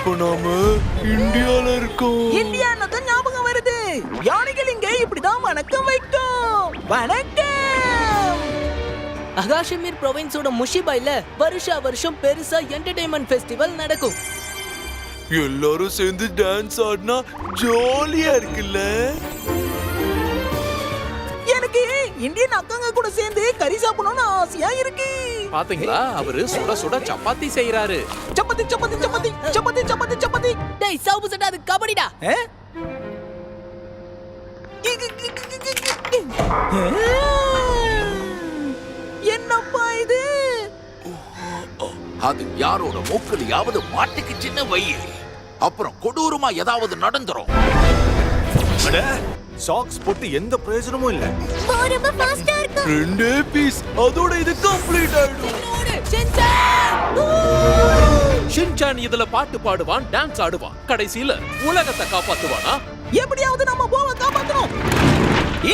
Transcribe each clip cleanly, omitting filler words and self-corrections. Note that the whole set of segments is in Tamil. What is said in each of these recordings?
இப்ப நாம இந்தியால இருக்கோம். இந்தியான்னு ஞாபகம் வருது. யானைகள் இங்கே இப்படிதான் வணக்கம் வைக்கும். வணக்கம். அகாஷமீர் ப்ரொவின்ஸோட முஷிபாயில வருஷம் பெருசா என்டர்டெயின்மெண்ட் ஃபெஸ்டிவல் நடக்கும். எல்லாரும் சேர்ந்து டான்ஸ் ஆடினா ஜாலியா இருக்குல்ல. எனக்கு இந்தியன் அக்காங்க கூட சேர்ந்து கறி சாப்பிடணும்னு ஆசையா இருக்கு. பாத்தீங்களா, அவரு சுட சுட சப்பாத்தி செய்யறாரு. சப்பாத்தி சப்பாத்தி சப்பாத்தி சப்பாத்தி சப்பாத்தி சப்பாத்தி. டேய் சாவு சட்டா, அது கபடிடா. என்னப்பா இது? அது யாரோட மூக்கலையாவது மாட்டுக்கு சின்ன வயி, அப்புறம் கொடூரமா ஏதாவது நடந்துரும். சாக்ஸ் போட்டு எந்த பிரயோஜனமும் இல்ல. ரொம்ப ஃபாஸ்டா இருக்கு. 2 பீஸ், அதோட இது கம்ப்ளீட் ஆயிடும். ஷின்சான் இதுல பாட்டு பாடுவான், டான்ஸ் ஆடுவான், கடைசியில உலகத்தை காப்பாத்துவானா? எப்படியாவது நம்ம போவை காப்பாத்தணும்.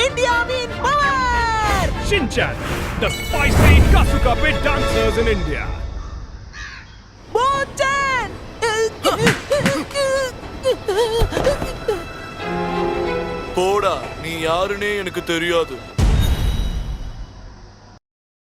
இந்தியாவின் power. Shinchan, the spicy Kasuga bit dancers in India. போச்சன். போடா, நீ யாருன்னே எனக்கு தெரியாது.